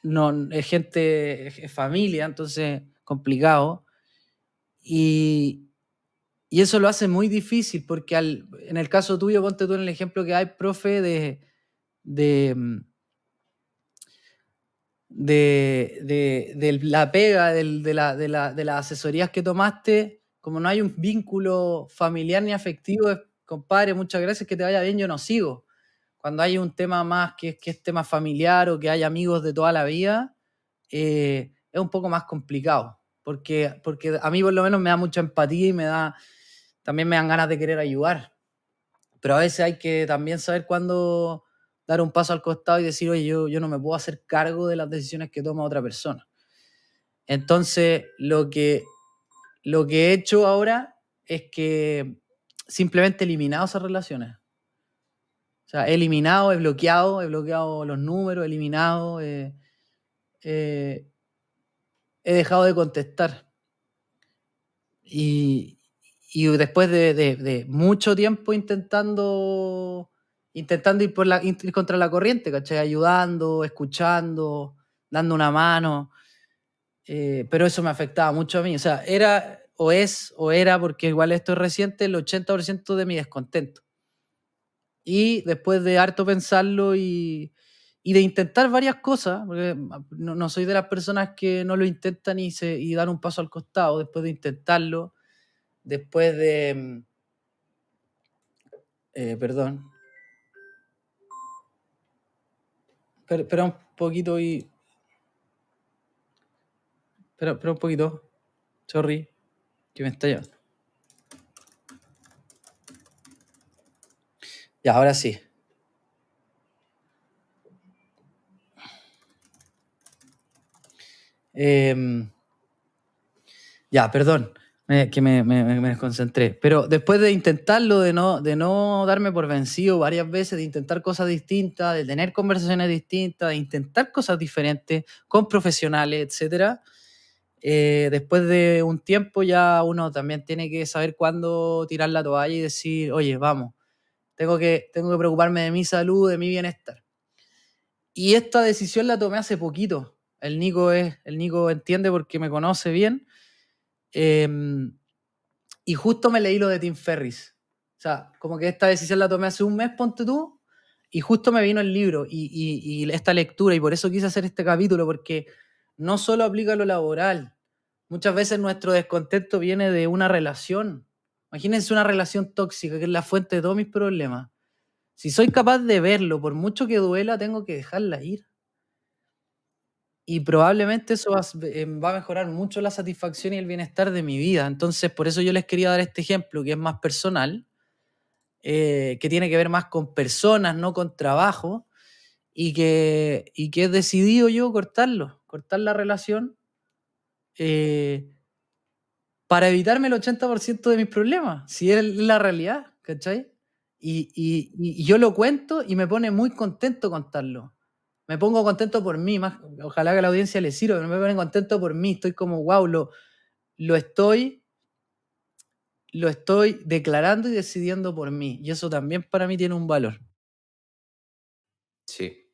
No, es gente, es familia, entonces complicado. Y eso lo hace muy difícil porque en el caso tuyo, ponte tú en el ejemplo que hay, profe, de la pega, de las asesorías que tomaste, como no hay un vínculo familiar ni afectivo, compadre, muchas gracias, que te vaya bien, yo no sigo. Cuando hay un tema más que es tema familiar o que hay amigos de toda la vida, es un poco más complicado, porque a mí por lo menos me da mucha empatía y también me dan ganas de querer ayudar. Pero a veces hay que también saber cuándo dar un paso al costado y decir, oye, yo no me puedo hacer cargo de las decisiones que toma otra persona. Entonces, lo que he hecho ahora es que simplemente he eliminado esas relaciones. O sea, he bloqueado los números, he eliminado, he dejado de contestar. Y después de mucho tiempo intentando ir contra la corriente, ¿cachai? Ayudando, escuchando, dando una mano, pero eso me afectaba mucho a mí. O sea, era, porque igual esto es reciente, el 80% de mi descontento. Y después de harto pensarlo y de intentar varias cosas, porque no soy de las personas que no lo intentan y dan un paso al costado después de intentarlo, después de... perdón. Espera un poquito y... Espera un poquito. Sorry. Que me está llamando. Ya, ahora sí. Ya, perdón. Que me desconcentré. Pero después de intentarlo, de no darme por vencido varias veces, de intentar cosas distintas, de tener conversaciones distintas, de intentar cosas diferentes con profesionales, etcétera, después de un tiempo ya uno también tiene que saber cuándo tirar la toalla y decir, oye, vamos, tengo que preocuparme de mi salud, de mi bienestar. Y esta decisión la tomé hace poquito. El Nico entiende porque me conoce bien. Y justo me leí lo de Tim Ferriss. O sea, como que esta decisión la tomé hace un mes, ponte tú, Y justo me vino el libro y esta lectura, y por eso quise hacer este capítulo, porque no solo aplica a lo laboral. Muchas veces nuestro descontento viene de una relación. Imagínense una relación tóxica, que es la fuente de todos mis problemas. Si soy capaz de verlo, por mucho que duela, tengo que dejarla ir. Y probablemente eso va a mejorar mucho la satisfacción y el bienestar de mi vida. Entonces, por eso yo les quería dar este ejemplo, que es más personal, que tiene que ver más con personas, no con trabajo, y que he decidido yo cortar la relación, eh, para evitarme el 80% de mis problemas, si es la realidad, ¿cachai? Y yo lo cuento y me pone muy contento contarlo. Me pongo contento por mí, más, ojalá que a la audiencia le sirva, pero me pone contento por mí. Estoy como, wow, lo estoy declarando y decidiendo por mí. Y eso también para mí tiene un valor. Sí.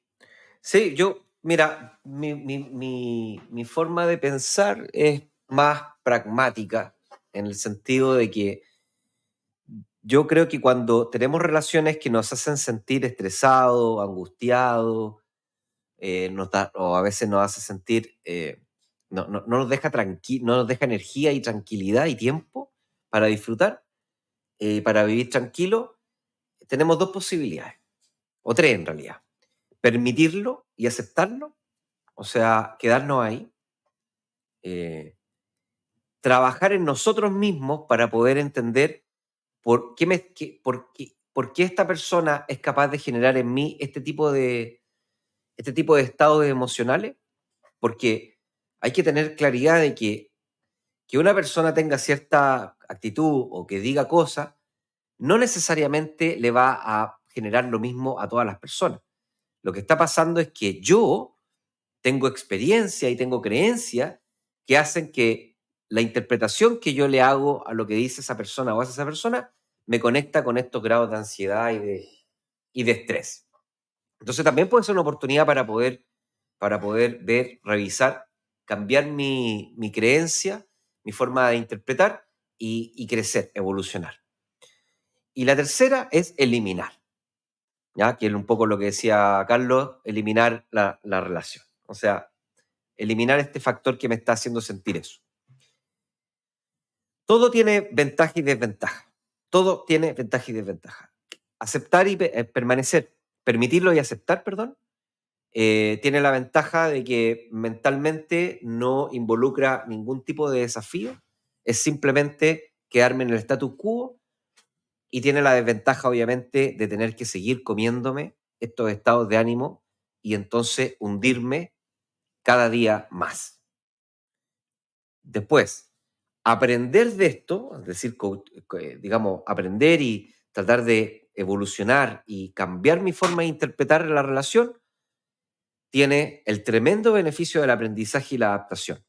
Sí, mira, mi forma de pensar es más pragmática, en el sentido de que yo creo que cuando tenemos relaciones que nos hacen sentir estresados, angustiados, o a veces nos hace sentir, no nos deja no nos deja energía y tranquilidad y tiempo para disfrutar, para vivir tranquilo, tenemos dos posibilidades, o tres en realidad. Permitirlo y aceptarlo, o sea, quedarnos ahí, eh, trabajar en nosotros mismos para poder entender por qué esta persona es capaz de generar en mí este tipo de estados emocionales, porque hay que tener claridad de que una persona tenga cierta actitud o que diga cosas, no necesariamente le va a generar lo mismo a todas las personas. Lo que está pasando es que yo tengo experiencia y tengo creencias que hacen que la interpretación que yo le hago a lo que dice esa persona o hace esa persona me conecta con estos grados de ansiedad y de estrés. Entonces también puede ser una oportunidad para poder ver, revisar, cambiar mi creencia, mi forma de interpretar y crecer, evolucionar. Y la tercera es eliminar, ¿ya? Que es un poco lo que decía Carlos, eliminar la relación. O sea, eliminar este factor que me está haciendo sentir eso. Todo tiene ventaja y desventaja. Todo tiene ventaja y desventaja. Aceptar y permanecer, permitirlo y aceptar, perdón, tiene la ventaja de que mentalmente no involucra ningún tipo de desafío, es simplemente quedarme en el status quo, y tiene la desventaja, obviamente, de tener que seguir comiéndome estos estados de ánimo y entonces hundirme cada día más. Después, aprender de esto, es decir, digamos, aprender y tratar de evolucionar y cambiar mi forma de interpretar la relación, tiene el tremendo beneficio del aprendizaje y la adaptación.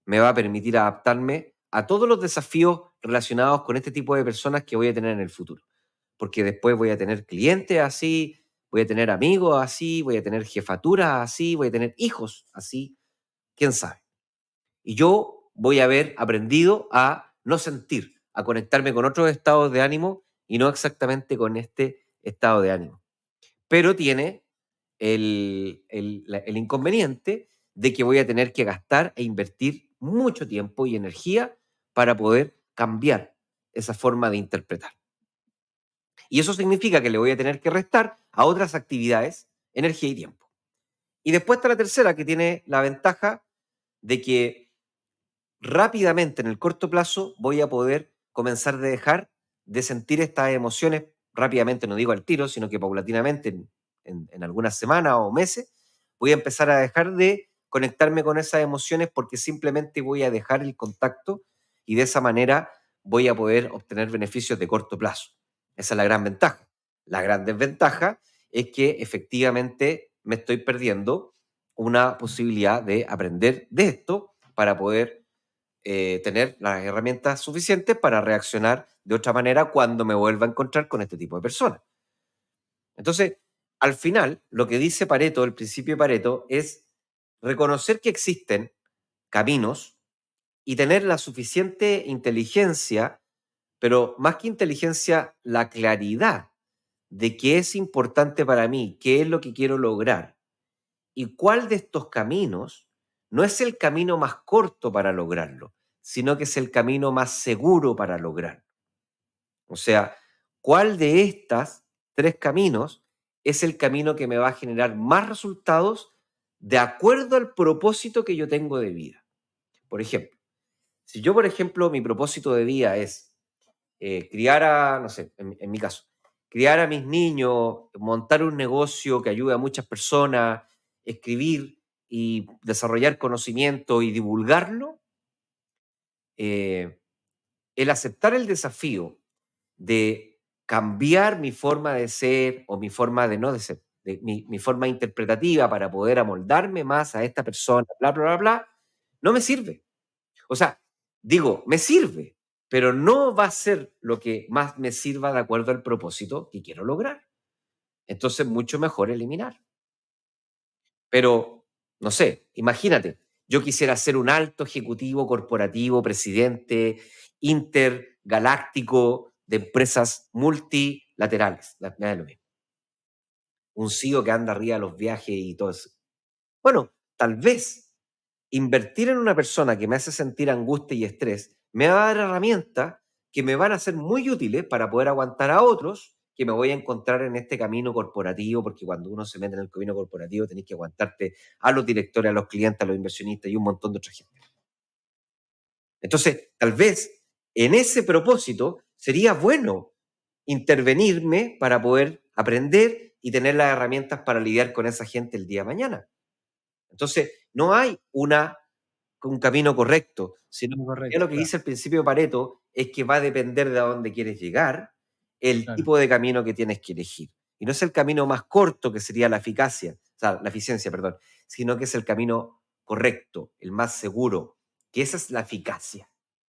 Me va a permitir adaptarme a todos los desafíos relacionados con este tipo de personas que voy a tener en el futuro. Porque después voy a tener clientes así, voy a tener amigos así, voy a tener jefaturas así, voy a tener hijos así, quién sabe. Y yo voy a haber aprendido a no sentir, a conectarme con otros estados de ánimo y no exactamente con este estado de ánimo. Pero tiene el inconveniente de que voy a tener que gastar e invertir mucho tiempo y energía para poder cambiar esa forma de interpretar. Y eso significa que le voy a tener que restar a otras actividades energía y tiempo. Y después está la tercera, que tiene la ventaja de que rápidamente, en el corto plazo, voy a poder comenzar a dejar de sentir estas emociones rápidamente, no digo al tiro, sino que paulatinamente, en algunas semanas o meses, voy a empezar a dejar de conectarme con esas emociones porque simplemente voy a dejar el contacto y de esa manera voy a poder obtener beneficios de corto plazo. Esa es la gran ventaja. La gran desventaja es que efectivamente me estoy perdiendo una posibilidad de aprender de esto para poder tener las herramientas suficientes para reaccionar de otra manera cuando me vuelva a encontrar con este tipo de personas. Entonces, al final, lo que dice Pareto, el principio de Pareto, es reconocer que existen caminos y tener la suficiente inteligencia, pero más que inteligencia, la claridad de qué es importante para mí, qué es lo que quiero lograr y cuál de estos caminos no es el camino más corto para lograrlo, sino que es el camino más seguro para lograrlo. O sea, ¿cuál de estas tres caminos es el camino que me va a generar más resultados de acuerdo al propósito que yo tengo de vida? Por ejemplo, si yo, por ejemplo, mi propósito de vida es criar a, no sé, en mi caso, criar a mis niños, montar un negocio que ayude a muchas personas, escribir y desarrollar conocimiento y divulgarlo, eh, el aceptar el desafío de cambiar mi forma de ser o mi forma de no de ser, mi forma interpretativa para poder amoldarme más a esta persona, bla, bla, bla, bla, no me sirve. O sea, digo, me sirve, pero no va a ser lo que más me sirva de acuerdo al propósito que quiero lograr. Entonces, mucho mejor eliminar. Pero, no sé, imagínate, yo quisiera ser un alto ejecutivo corporativo, presidente intergaláctico de empresas multilaterales. Me da lo mismo. Un CEO que anda arriba de los viajes y todo eso. Bueno, tal vez invertir en una persona que me hace sentir angustia y estrés me va a dar herramientas que me van a ser muy útiles para poder aguantar a otros que me voy a encontrar en este camino corporativo, porque cuando uno se mete en el camino corporativo tenés que aguantarte a los directores, a los clientes, a los inversionistas y un montón de otra gente. Entonces, tal vez en ese propósito sería bueno intervenirme para poder aprender y tener las herramientas para lidiar con esa gente el día de mañana. Entonces, no hay un camino correcto, sino que Correcto, lo que claro, dice el principio de Pareto es que va a depender de a dónde quieres llegar, el claro. tipo de camino que tienes que elegir. Y no es el camino más corto, que sería la eficacia, o sea, la eficiencia, perdón, sino que es el camino correcto, el más seguro, que esa es la eficacia,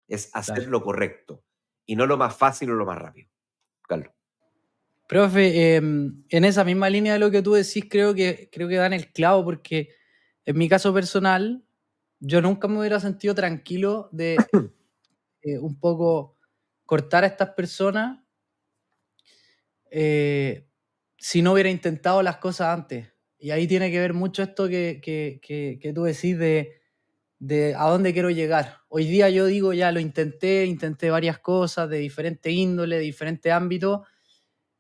es hacer Claro. lo correcto y no lo más fácil o lo más rápido. Carlos. Profe, en esa misma línea de lo que tú decís, creo que dan el clavo, porque en mi caso personal, yo nunca me hubiera sentido tranquilo de un poco cortar a estas personas eh, si no hubiera intentado las cosas antes. Y ahí tiene que ver mucho esto que tú decís de a dónde quiero llegar. Hoy día yo digo, ya lo intenté varias cosas de diferente índole, de diferentes ámbitos.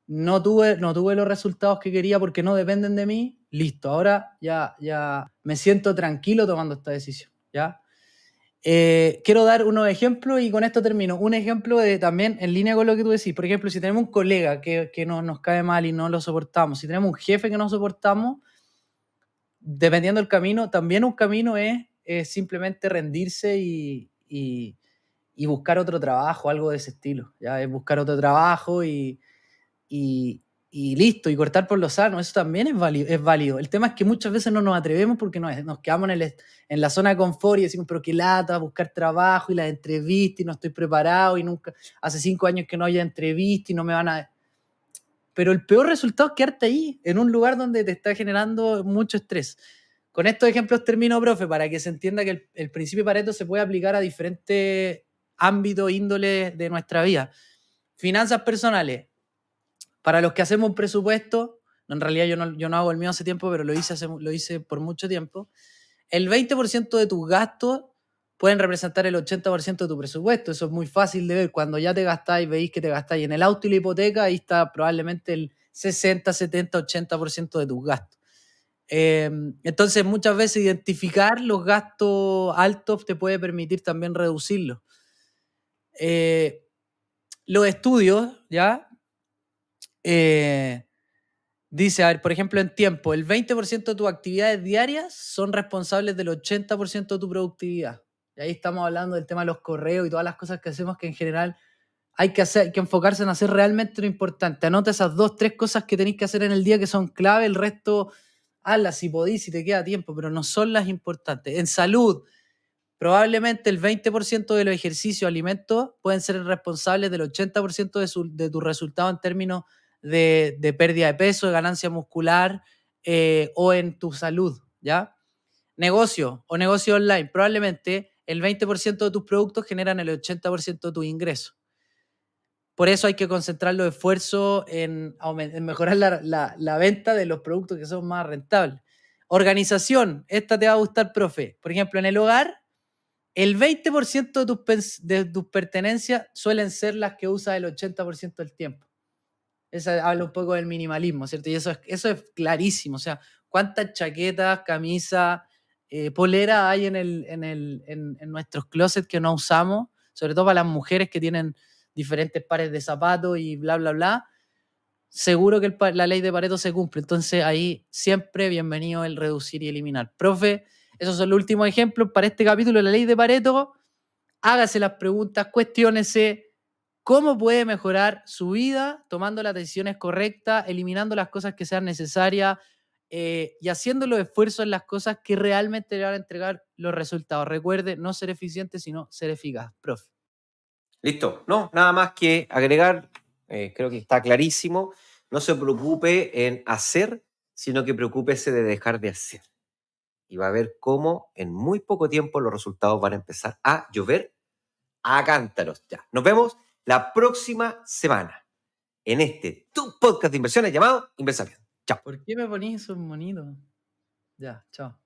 No tuve los resultados que quería porque no dependen de mí. Listo, ahora ya me siento tranquilo tomando esta decisión. ¿Ya? Quiero dar unos ejemplos y con esto termino. Un ejemplo de también en línea con lo que tú decís. Por ejemplo, si tenemos un colega que nos cae mal y no lo soportamos, si tenemos un jefe que no soportamos, dependiendo del camino, también un camino es simplemente rendirse y buscar otro trabajo, algo de ese estilo. ¿Ya? Es buscar otro trabajo y, y listo, y cortar por lo sano, eso también es válido. El tema es que muchas veces no nos atrevemos porque nos quedamos en la zona de confort y decimos, pero qué lata, buscar trabajo y las entrevistas y no estoy preparado y nunca, hace 5 años que no haya entrevista y no me van a... Pero el peor resultado es quedarte ahí, en un lugar donde te está generando mucho estrés. Con estos ejemplos termino, profe, para que se entienda que el principio de Pareto se puede aplicar a diferentes ámbitos, índoles de nuestra vida. Finanzas personales. Para los que hacemos un presupuesto, en realidad yo no hago el mío hace tiempo, pero lo hice por mucho tiempo, el 20% de tus gastos pueden representar el 80% de tu presupuesto. Eso es muy fácil de ver. Cuando ya te gastáis, veis que te gastáis en el auto y la hipoteca, ahí está probablemente el 60, 70, 80% de tus gastos. Entonces, muchas veces identificar los gastos altos te puede permitir también reducirlos. Los estudios, ¿ya? Dice, a ver, por ejemplo, en tiempo, el 20% de tus actividades diarias son responsables del 80% de tu productividad. Y ahí estamos hablando del tema de los correos y todas las cosas que hacemos que en general hay que enfocarse en hacer realmente lo importante. Anota esas 2, 3 cosas que tenéis que hacer en el día que son clave, el resto hazlas si podéis, si te queda tiempo, pero no son las importantes. En salud, probablemente el 20% de los ejercicios, alimentos, pueden ser responsables del 80% de tu resultado en términos de pérdida de peso, de ganancia muscular o en tu salud, ¿ya? Negocio o negocio online, probablemente el 20% de tus productos generan el 80% de tus ingresos. Por eso hay que concentrar los esfuerzos en mejorar la venta de los productos que son más rentables. Organización, esta te va a gustar, profe. Por ejemplo, en el hogar, el 20% de tus pertenencias suelen ser las que usas el 80% del tiempo. Esa habla un poco del minimalismo, ¿cierto? Y eso es clarísimo. O sea, cuántas chaquetas, camisas, poleras hay en nuestros closets que no usamos, sobre todo para las mujeres que tienen diferentes pares de zapatos y bla, bla, bla. Seguro que la ley de Pareto se cumple. Entonces ahí siempre bienvenido el reducir y eliminar. Profe, esos son los últimos ejemplos para este capítulo de la ley de Pareto. Hágase las preguntas, cuestiónese cómo puede mejorar su vida tomando las decisiones correctas, eliminando las cosas que sean necesarias y haciendo los esfuerzos en las cosas que realmente le van a entregar los resultados. Recuerde, no ser eficiente, sino ser eficaz. Profe. Listo, no, nada más que agregar, creo que está clarísimo. No se preocupe en hacer, sino que preocúpese de dejar de hacer. Y va a ver cómo en muy poco tiempo los resultados van a empezar a llover a cántaros. Ya, nos vemos la próxima semana en tu podcast de inversiones llamado Inversapiens. Chao. ¿Por qué me ponís esos monitos? Ya, chao.